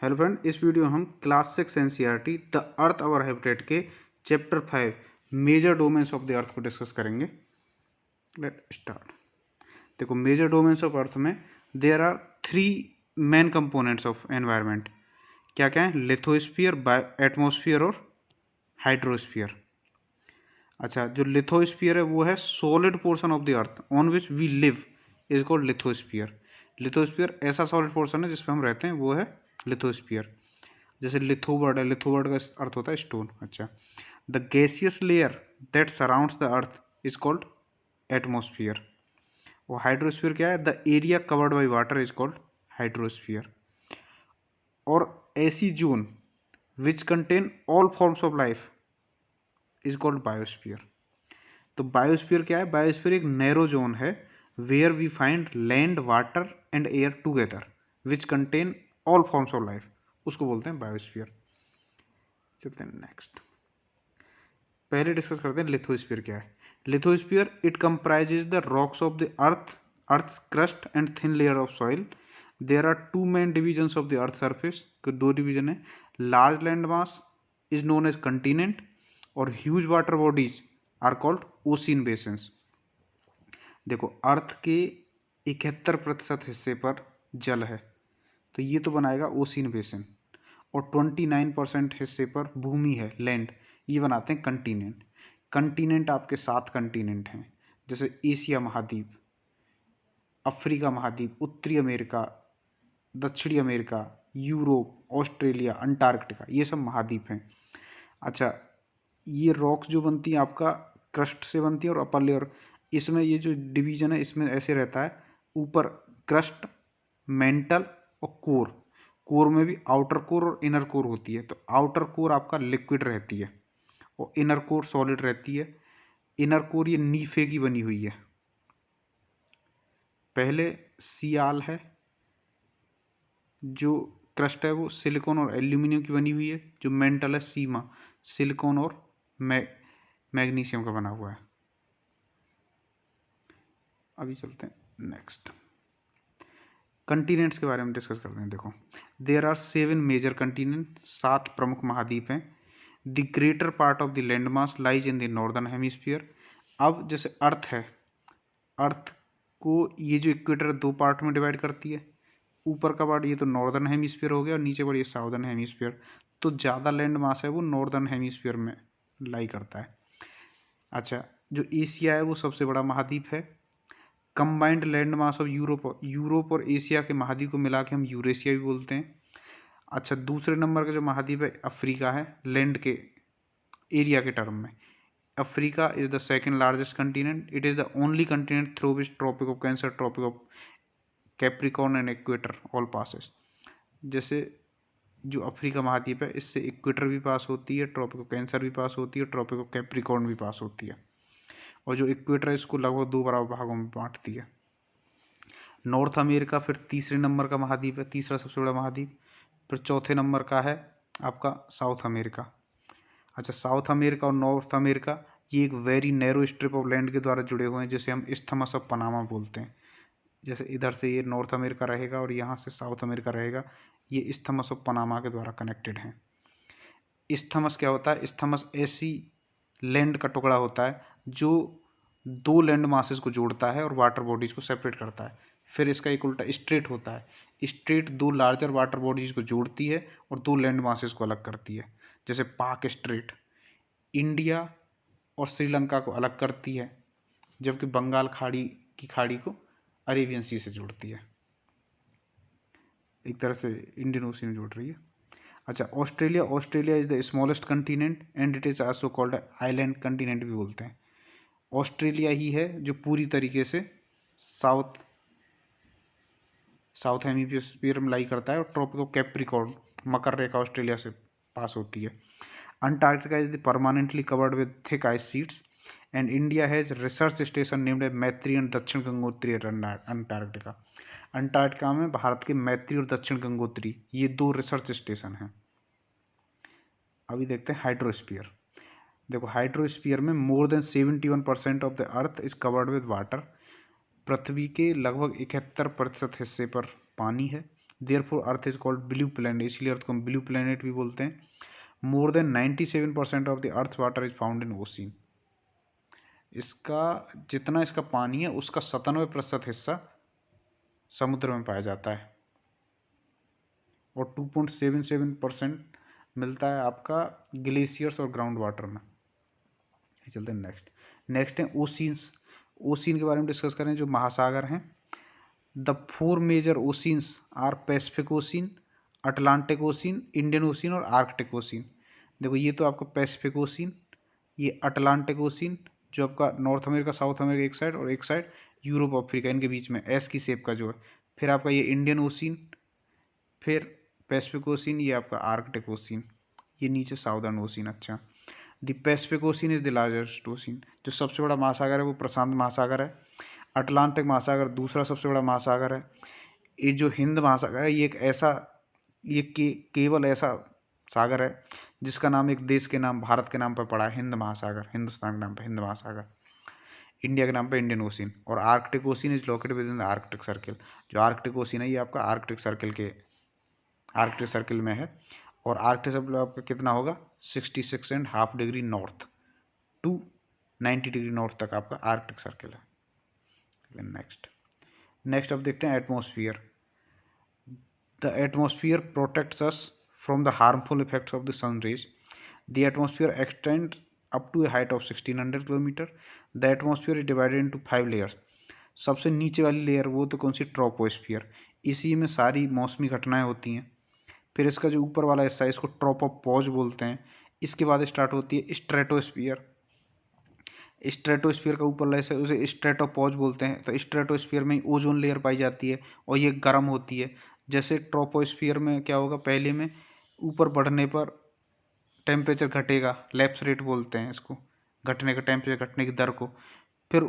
Hello friend, इस video में हम class 6 NCERT the earth our habitat के chapter 5 major domains of the earth को डिस्कस करेंगे। Let start. देखो, मेजर डोमेन्स ऑफ अर्थ में there are 3 main components of environment. क्या क्या है? लिथोस्फीयर, एटमॉस्फेयर और हाइड्रोस्फीयर। अच्छा, जो लिथोस्फीयर है वो है solid portion of the earth on which we live is called lithosphere. Lithosphere ऐसा सॉलिड पोर्शन है जिसपे हम रहते हैं, वो है लिथोस्फीयर। जैसे लिथोवर्ड है, लिथोवर्ड का अर्थ होता है स्टोन। अच्छा, the gaseous layer that surrounds the earth is called atmosphere. और हाइड्रोस्फीयर क्या है? The area covered by water is called hydrosphere. और ऐसी zone which contain all forms of life is called biosphere. तो बायोस्फीयर क्या है? Biosphere एक narrow zone है where we find land, water and air together which contain all forms of life, उसको बोलते हैं बायोस्फीयर। चलते हैं नेक्स्ट। पहले डिस्कस करते हैं लिथोस्फीयर क्या है। Lithosphere it comprises the rocks of the earth's crust and thin layer of soil. There are 2 main divisions of the earth surface. दो डिवीजन है। Large land mass is known as continent और huge water bodies are called ocean basins. देखो, earth के 71% हिस्से पर जल है, तो ये तो बनाएगा ओशियन बेसिन। और 29% हिस्से पर भूमि है, लैंड, ये बनाते हैं कंटिनेंट। कंटिनेंट आपके 7 कंटिनेंट हैं, जैसे एशिया महाद्वीप, अफ्रीका महाद्वीप, उत्तरी अमेरिका, दक्षिणी अमेरिका, यूरोप, ऑस्ट्रेलिया, अंटार्कटिका, ये सब महाद्वीप हैं। अच्छा, ये रॉक्स जो बनती हैं आपका क्रस्ट से बनती है और अपर लेयर। इसमें ये जो डिवीजन है इसमें ऐसे रहता है, ऊपर क्रस्ट, मेंटल और कोर। कोर में भी आउटर कोर और इनर कोर होती है। तो आउटर कोर आपका लिक्विड रहती है और इनर कोर सॉलिड रहती है। इनर कोर ये नीफे की बनी हुई है। पहले सियाल है, जो क्रस्ट है वो सिलिकॉन और एल्यूमिनियम की बनी हुई है। जो मेंटल है सीमा, सिलिकॉन और मैग्नीशियम का बना हुआ है। अभी चलते हैं नेक्स्ट। कंटिनेंट्स के बारे में डिस्कस करते हैं। देखो, देयर आर 7 मेजर कंटिनेंट, 7 प्रमुख महाद्वीप हैं। The greater part of the land mass lies in the northern hemisphere. अब जैसे अर्थ है, अर्थ को ये जो इक्वेटर 2 पार्ट में डिवाइड करती है। ऊपर का पार्ट ये तो नॉर्दर्न हेमिस्फीयर हो गया और नीचे वाली साउदर्न हेमिस्फीयर। तो ज़्यादा लैंड मास है वो नॉर्दर्न हेमिस्फीयर में लाई करता है। अच्छा, जो एशिया है वो सबसे बड़ा महाद्वीप है। Combined land mass of Europe और एशिया के महाद्वीप को मिला के हम यूरेशिया भी बोलते हैं। अच्छा, दूसरे नंबर का जो महाद्वीप है अफ्रीका है, लैंड के एरिया के टर्म में। Africa is the second largest continent. It is the only continent through which Tropic of Cancer, Tropic of Capricorn and equator all passes. जैसे जो अफ्रीका महाद्वीप है इससे इक्वेटर भी पास होती है, ट्रॉपिक ऑफ कैंसर भी पास होती है, ट्रॉपिक ऑफ कैप्रिकॉर्न भी पास होती है। और जो इक्वेटर है इसको लगभग 2 बराबर भागों में बांटती है। नॉर्थ अमेरिका फिर तीसरे नंबर का महाद्वीप है, तीसरा सबसे बड़ा महाद्वीप। फिर चौथे नंबर का है आपका साउथ अमेरिका। अच्छा, साउथ अमेरिका और नॉर्थ अमेरिका ये एक very narrow strip of land के द्वारा जुड़े हुए हैं, जिसे हम इस्थमस ऑफ पनामा बोलते हैं। जैसे इधर से ये नॉर्थ अमेरिका रहेगा और यहाँ से साउथ अमेरिका रहेगा, ये इस्थमस ऑफ पनामा के द्वारा कनेक्टेड हैं। इस्थमस क्या होता है? इस्थमस ऐसी लैंड का टुकड़ा होता है जो 2 लैंड मासेस को जोड़ता है और वाटर बॉडीज को सेपरेट करता है। फिर इसका एक उल्टा स्ट्रेट होता है। स्ट्रेट 2 लार्जर वाटर बॉडीज को जोड़ती है और 2 लैंड मासेस को अलग करती है। जैसे पाक स्ट्रेट इंडिया और श्रीलंका को अलग करती है, जबकि बंगाल खाड़ी को अरेबियन सी से जोड़ती है। एक तरह से इंडियन ओशन जोड़ रही है। अच्छा, Australia is the smallest continent and it is also called island continent भी बोलते हैं। ऑस्ट्रेलिया ही है जो पूरी तरीके से साउथ हेमिस्फीयर में लाई करता है और ट्रॉपिक ऑफ कैप्रिकॉर्न, मकर रेखा ऑस्ट्रेलिया से पास होती है। Antarctica is the permanently covered with thick ice sheets and India has research station named है मैत्री एंड दक्षिण गंगोत्री अंटार्कटिका। अंटार्कटिका में भारत के मैत्री और दक्षिण गंगोत्री ये 2 रिसर्च स्टेशन हैं। अभी देखते हैं हाइड्रोस्फीयर। देखो, हाइड्रोस्फीयर में more than 71% of the earth is covered with water. पृथ्वी के लगभग 71% हिस्से पर पानी है therefore earth is called blue planet, इसलिए अर्थ को हम ब्लू प्लैनेट भी बोलते हैं। More than 97% of the earth water is found in ocean, इसका जितना इसका पानी है उसका 97% हिस्सा समुद्र में पाया जाता है, और 2.77% मिलता है आपका ग्लेशियर्स और ग्राउंड वाटर में। चलते हैं नेक्स्ट है ओशियंस। ओशियन के बारे में डिस्कस करें, जो महासागर हैं। The 4 major oceans are Pacific Ocean, Atlantic Ocean, Indian Ocean और आर्कटिक ओशियन। देखो ये तो आपका पैसिफिक ओशियन, ये अटलांटिक ओशियन जो आपका नॉर्थ अमेरिका साउथ अमेरिका एक साइड, और एक साइड यूरोप अफ्रीका, इनके बीच में एस की शेप का जो है। फिर आपका ये इंडियन ओशियन, फिर पैसिफिक ओशियन, ये आपका आर्कटिक ओशियन, ये नीचे साउदर्न ओशियन। अच्छा, the Pacific ocean is the largest ocean, जो सबसे बड़ा महासागर है वो प्रशांत महासागर है। अटलांटिक महासागर दूसरा सबसे बड़ा महासागर है। ये जो हिंद महासागर है, ये एक ऐसा, ये केवल ऐसा सागर है जिसका नाम एक देश के नाम, भारत के नाम पर पड़ा है, हिंद महासागर, हिंदुस्तान के नाम पर हिंद महासागर। इंडिया के नाम पे इंडियन ओशियन। और Arctic ocean is located with in the Arctic circle, जो आर्कटिक ओशियन है ये आपका आर्कटिक सर्किल में है। और आर्कटिक सर्किल आपका कितना होगा, 66.5 degree north to 90 degree north तक आपका आर्कटिक सर्किल है। नेक्स्ट अब देखते हैं atmosphere. The atmosphere protects us from the harmful effects of the sun rays. The atmosphere extends up to a height of 1600 kilometre. The atmosphere is divided into 5 layers. सबसे नीचे वाली layer वो तो कौन सी, ट्रोपोस्फियर, इसी में सारी मौसमी घटनाएं होती हैं। फिर इसका जो ऊपर वाला हिस्सा है इसको ट्रोपोपॉज बोलते हैं। इसके बाद स्टार्ट होती है स्ट्रेटोस्फियर। स्ट्रेटोस्फियर का ऊपर वाला हिस्सा उसे स्ट्रेटोपॉज बोलते हैं। तो स्ट्रेटोस्फियर में ओजोन लेयर पाई जाती है और ये गर्म होती है। जैसे ट्रोपोस्फियर में क्या होगा, पहले में ऊपर बढ़ने पर टेम्परेचर घटेगा, लैप्स रेट बोलते हैं इसको, घटने का, टेम्परेचर घटने की दर को। फिर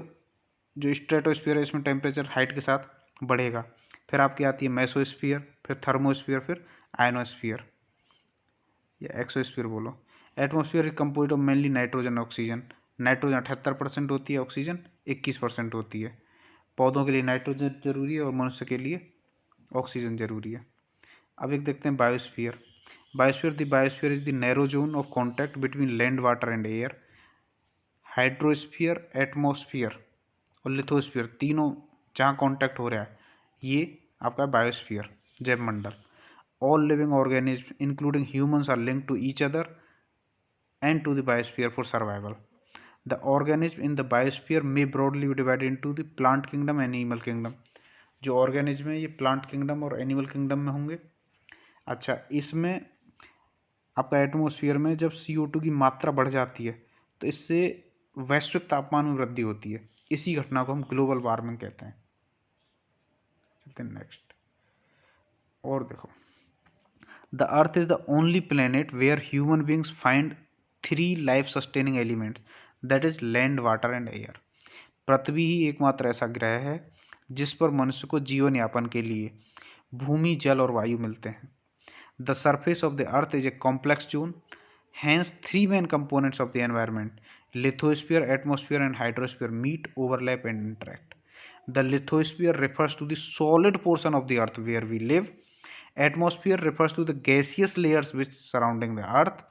जो स्ट्रेटोस्फीयर है इसमें टेम्परेचर हाइट के साथ बढ़ेगा। फिर आपकी आती है मेसोस्फीयर, फिर थर्मोस्फीयर, फिर आयनोस्फीयर या एक्सोस्फीयर बोलो। Atmosphere is composed of mainly nitrogen oxygen. Nitrogen 78% होती है, ऑक्सीजन 21% होती है। पौधों के लिए नाइट्रोजन जरूरी है और मनुष्य के लिए ऑक्सीजन जरूरी है। अब एक देखते हैं biosphere. Biosphere is the narrow zone of contact between land, water and air. Hydrosphere, atmosphere और लिथोस्फीयर, तीनों जहाँ कॉन्टैक्ट हो रहा है ये आपका बायोस्फीयर, जैव मंडल। All living organism including humans are linked to each other and to the biosphere for survival. The organism in the biosphere may broadly be divided into the plant kingdom and animal kingdom. जो organism है ये plant kingdom और animal kingdom में होंगे। अच्छा, इसमें आपका atmosphere में जब CO2 की मात्रा बढ़ जाती है तो इससे वैश्विक तापमान में वृद्धि होती है। इसी घटना को हम ग्लोबल वार्मिंग कहते हैं। चलते हैं नेक्स्ट और देखो, the earth is the only planet where human beings find 3 life sustaining elements, that is land, water and air. पृथ्वी ही एकमात्र ऐसा ग्रह है जिस पर मनुष्य को जीवन यापन के लिए भूमि, जल और वायु मिलते हैं। The surface of the earth is a complex zone, hence 3 main components of the environment, lithosphere, atmosphere and hydrosphere meet, overlap and interact. The lithosphere refers to the solid portion of the earth where we live. Atmosphere refers to the gaseous layers which surrounding the earth,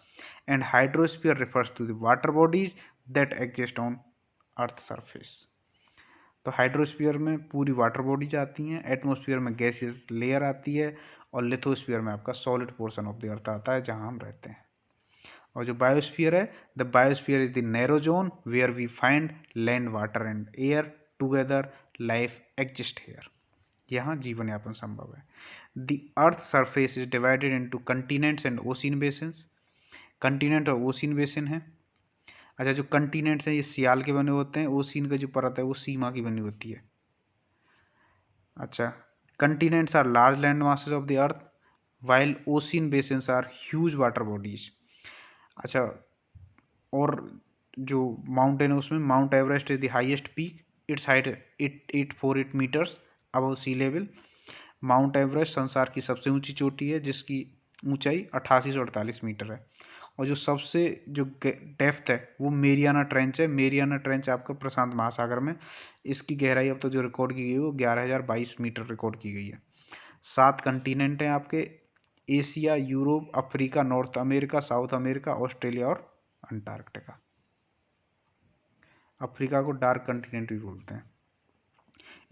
and hydrosphere refers to the water bodies that exist on earth surface. तो hydrosphere में पूरी water bodies आती हैं, atmosphere में gaseous layer आती है, और lithosphere में आपका सॉलिड पोर्शन ऑफ द अर्थ आता है जहां हम रहते हैं। और जो बायोस्फीयर है, the biosphere is the narrow zone where we find land, water and air together, life exist here, यहाँ जीवन यापन संभव है। The earth surface is divided into continents and ocean basins. Continent और ओशियन बेसिन है। अच्छा, जो कंटिनेंट्स हैं ये सियाल के बने होते हैं, ओशियन का जो परत है वो सीमा की बनी होती है। अच्छा, continents are large land masses of the earth while ocean basins are huge water bodies. अच्छा, और जो माउंटेन है उसमें Mount Everest is the highest peak, its height 848 metres above sea level. Mount Everest संसार की सबसे ऊंची चोटी है जिसकी ऊंचाई 8848 मीटर है। और जो सबसे जो डेप्थ है वो मेरियाना ट्रेंच है। मेरियाना ट्रेंच आपका प्रशांत महासागर में, इसकी गहराई अब तक जो रिकॉर्ड की गई है वो 11,022 मीटर रिकॉर्ड की गई है। 7 कंटिनेंट हैं आपके, Asia, Europe, Africa, north America, South America, Australia और अंटार्कटिका। अफ्रीका को डार्क कंटिनेंट भी बोलते हैं।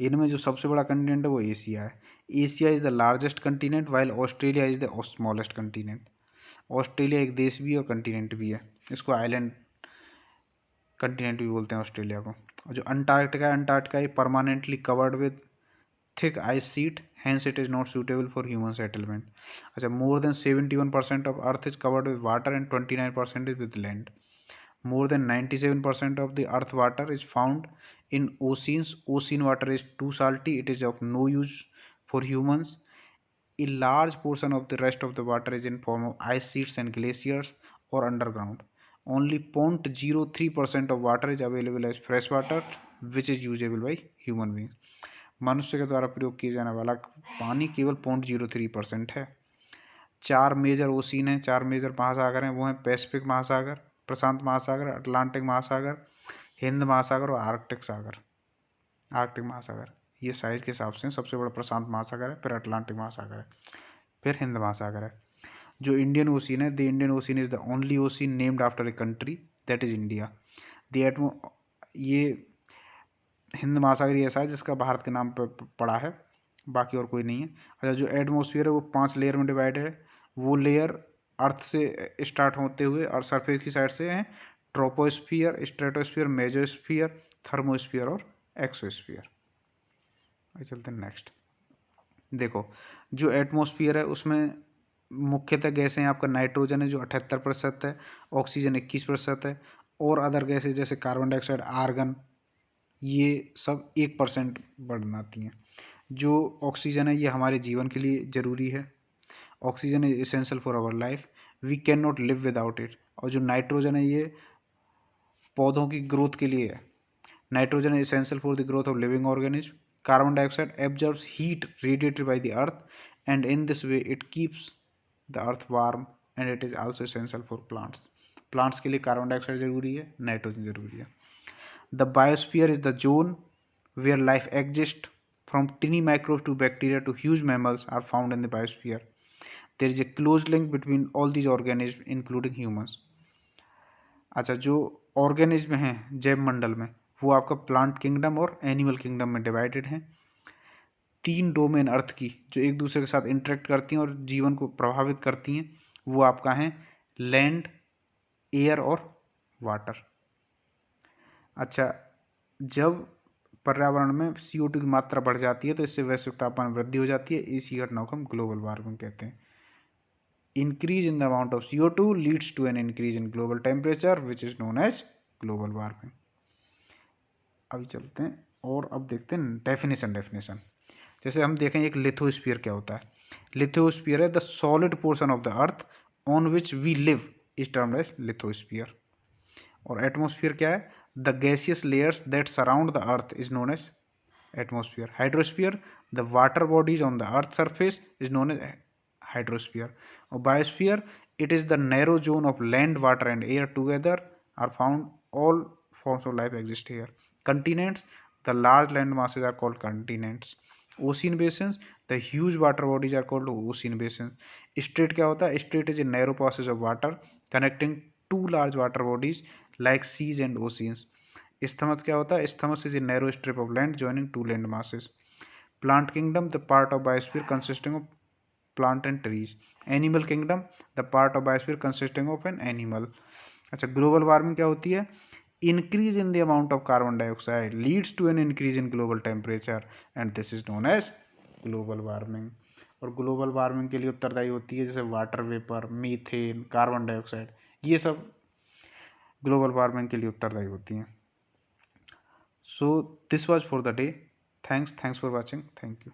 इनमें जो सबसे बड़ा कंटिनेंट है वो एशिया है। Asia is the largest continent while Australia is the smallest continent. Australia एक देश भी है और कंटिनेंट भी है, इसको आइलैंड कंटिनेंट भी बोलते हैं ऑस्ट्रेलिया को। और जो अंटार्कटिका है, अंटार्कटिका ये permanently covered with thick ice sheet, hence it is not suitable for human settlement. अच्छा, more than 71% of earth is covered with water and 29% is with land. More than 97% of the earth water is found in oceans. Ocean water is too salty, it is of no use for humans. A large portion of the rest of the water is in form of ice sheets and glaciers or underground. Only 0.03% of water is available as fresh water, which is usable by human beings. मनुष्य के द्वारा प्रयोग किए जाने वाला पानी केवल 0.03% है। 4 मेजर ओशियन हैं, 4 मेजर महासागर हैं, वो हैं पैसिफिक महासागर, प्रशांत महासागर, अटलांटिक महासागर, हिंद महासागर और आर्कटिक सागर। आर्कटिक महासागर ये साइज के हिसाब से सबसे बड़ा प्रशांत महासागर है, फिर अटलांटिक महासागर है, फिर हिंद महासागर है। जो इंडियन ओशियन है, the Indian ocean is the only ocean named after a country, that is India. ये हिंद महासागर ऐसा है जिसका भारत के नाम पर पड़ा है, बाकी और कोई नहीं है। अच्छा, जो एटमॉस्फेयर है वो 5 लेयर में डिवाइडेड है। वो लेयर अर्थ से स्टार्ट होते हुए और सरफेस की साइड से हैं ट्रोपोस्फियर, स्ट्रेटोस्फियर, मेजोस्फियर, थर्मोस्फियर और एक्सोस्फियर। चलते हैं नेक्स्ट। देखो, जो एटमॉस्फियर है उसमें मुख्यतः गैसें आपका नाइट्रोजन है जो 78% है, ऑक्सीजन 21% है, और अदर गैसें जैसे कार्बन डाइऑक्साइड, आर्गन, ये सब 1% बनाती हैं। जो ऑक्सीजन है ये हमारे जीवन के लिए ज़रूरी है। Oxygen is essential for our life, we can not live without it. और जो नाइट्रोजन है ये पौधों की ग्रोथ के लिए है। Nitrogen is essential for the growth of living organism. Carbon dioxide absorbs heat radiated by the earth and in this way it keeps the earth warm and it is also essential for plants. Plants के लिए carbon dioxide जरूरी है, nitrogen जरूरी है। The biosphere is the zone where life exists. From tiny microbes to bacteria to huge mammals are found in the biosphere. There is a close link between all these organisms, including humans. अच्छा, जो organism हैं जैव मंडल में वो आपका plant kingdom और animal kingdom में divided हैं। 3 डोमेन अर्थ की जो एक दूसरे के साथ इंटरेक्ट करती हैं और जीवन को प्रभावित करती हैं वो आपका हैं लैंड, एयर और वाटर। अच्छा, जब पर्यावरण में CO2 की मात्रा बढ़ जाती है तो इससे वैश्विक तापमान वृद्धि हो जाती है। इसी घटना को हम ग्लोबल वार्मिंग कहते हैं। Increase in the amount of CO2 leads to an increase in global temperature which is known as global warming. अभी चलते हैं और अब देखते हैं डेफिनेशन। जैसे हम देखें एक लिथोस्फीयर क्या होता है। लिथोस्फीयर है the solid portion of the earth on which we live is termed as lithosphere. और एटमॉस्फेयर क्या है? The gaseous layers that surround the earth is known as atmosphere. Hydrosphere the water bodies on the earth surface is known as hydrosphere. और biosphere it is the narrow zone of land, water and air together are found all forms of life exist here. Continents, the large land masses are called continents. Ocean basins, the huge water bodies are called ocean basins. Strait क्या होता है? Strait is a narrow passage of water connecting two large water bodies like seas and oceans. Isthmus क्या होता है? Isthmus is a narrow strip of land joining two land masses. Plant kingdom, the part of biosphere consisting of plant and trees. Animal kingdom, the part of biosphere consisting of an animal. अच्छा, global warming क्या होती है? Increase in the amount of carbon dioxide leads to an increase in global temperature and this is known as global warming. और global warming के लिए उत्तरदायी होती है जैसे water vapour, methane, carbon dioxide, ये सब ग्लोबल वार्मिंग के लिए उत्तरदायी होती हैं। So this was for the day. Thanks for watching. Thank you.